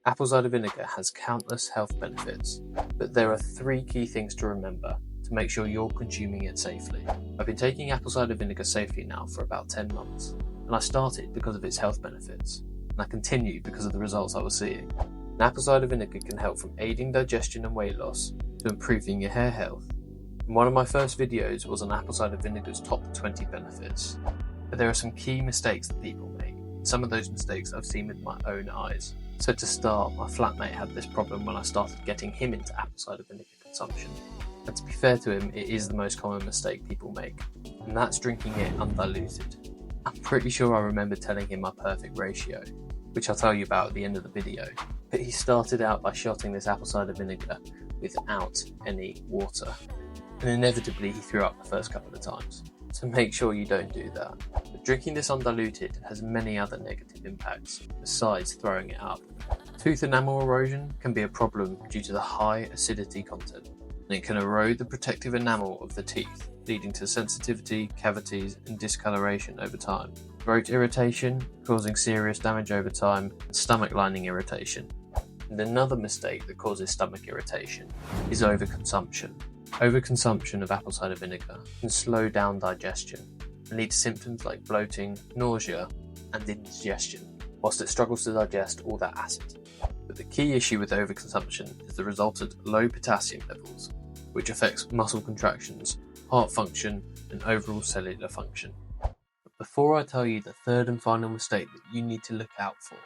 Apple cider vinegar has countless health benefits, but there are 3 key things to remember to make sure you're consuming it safely. I've been taking apple cider vinegar safely now for about 10 months, and I started because of its health benefits, and I continued because of the results I was seeing. And apple cider vinegar can help from aiding digestion and weight loss to improving your hair health. And one of my first videos was on apple cider vinegar's top 20 benefits, but there are some key mistakes that people make. Some of those mistakes I've seen with my own eyes. So to start, my flatmate had this problem when I started getting him into apple cider vinegar consumption. And to be fair to him, it is the most common mistake people make, and that's drinking it undiluted. I'm pretty sure I remember telling him my perfect ratio, which I'll tell you about at the end of the video, but he started out by shotting this apple cider vinegar without any water, and inevitably he threw up the first couple of times. So make sure you don't do that. But drinking this undiluted has many other negative impacts besides throwing it up. Tooth enamel erosion can be a problem due to the high acidity content, and it can erode the protective enamel of the teeth, leading to sensitivity, cavities, and discoloration over time. Throat irritation, causing serious damage over time, and stomach lining irritation. And another mistake that causes stomach irritation is overconsumption. Overconsumption of apple cider vinegar can slow down digestion and lead to symptoms like bloating, nausea, and indigestion, whilst it struggles to digest all that acid. But the key issue with overconsumption is the resultant low potassium levels, which affects muscle contractions, heart function, and overall cellular function. But before I tell you the third and final mistake that you need to look out for,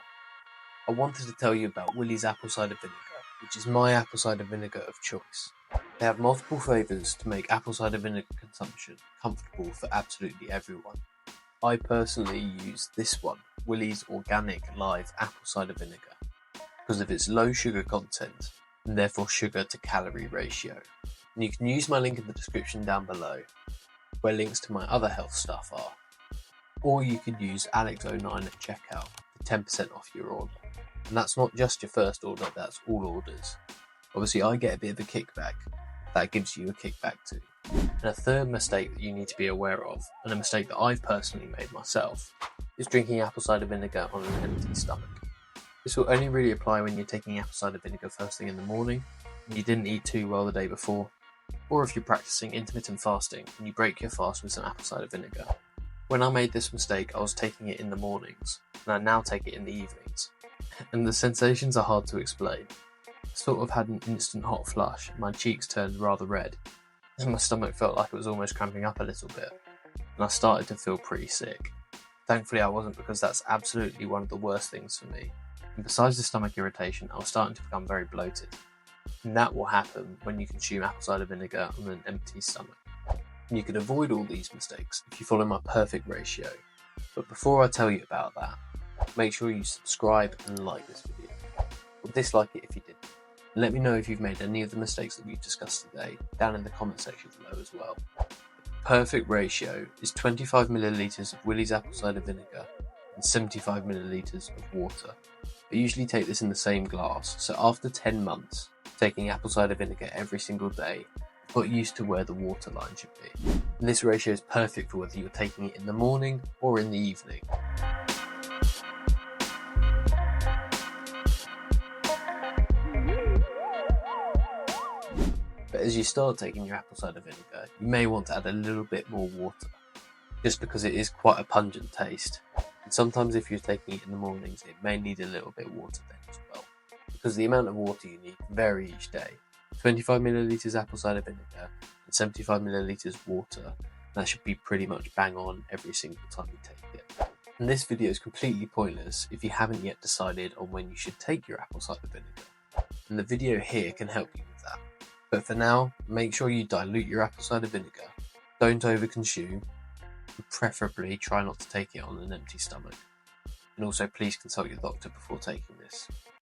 I wanted to tell you about Willie's apple cider vinegar, which is my apple cider vinegar of choice. They have multiple flavours to make apple cider vinegar consumption comfortable for absolutely everyone. I personally use this one, Willie's Organic Live Apple Cider Vinegar, because of its low sugar content and therefore sugar to calorie ratio. And you can use my link in the description down below, where links to my other health stuff are. Or you could use Alex09 at checkout for 10% off your order. And that's not just your first order, that's all orders. Obviously I get a bit of a kickback, that gives you a kickback too. And a third mistake that you need to be aware of, and a mistake that I've personally made myself, is drinking apple cider vinegar on an empty stomach. This will only really apply when you're taking apple cider vinegar first thing in the morning, and you didn't eat too well the day before, or if you're practicing intermittent fasting and you break your fast with some apple cider vinegar. When I made this mistake, I was taking it in the mornings, and I now take it in the evenings. And the sensations are hard to explain. I sort of had an instant hot flush, my cheeks turned rather red, and my stomach felt like it was almost cramping up a little bit, and I started to feel pretty sick. Thankfully I wasn't, because that's absolutely one of the worst things for me. And besides the stomach irritation, I was starting to become very bloated. And that will happen when you consume apple cider vinegar on an empty stomach. And you can avoid all these mistakes if you follow my perfect ratio. But before I tell you about that, make sure you subscribe and like this video, or dislike it if you didn't. And let me know if you've made any of the mistakes that we've discussed today down in the comment section below as well. The perfect ratio is 25 milliliters of Willie's apple cider vinegar and 75 milliliters of water. I usually take this in the same glass, so after 10 months taking apple cider vinegar every single day, I've got used to where the water line should be. And this ratio is perfect for whether you're taking it in the morning or in the evening. But as you start taking your apple cider vinegar, you may want to add a little bit more water, just because it is quite a pungent taste. And sometimes if you're taking it in the mornings, it may need a little bit of water then as well, because the amount of water you need can vary each day. 25 milliliters apple cider vinegar and 75 milliliters water, that should be pretty much bang on every single time you take it. And this video is completely pointless if you haven't yet decided on when you should take your apple cider vinegar, and the video here can help you with that. But for now, make sure you dilute your apple cider vinegar, don't overconsume, and preferably try not to take it on an empty stomach. And also please consult your doctor before taking this.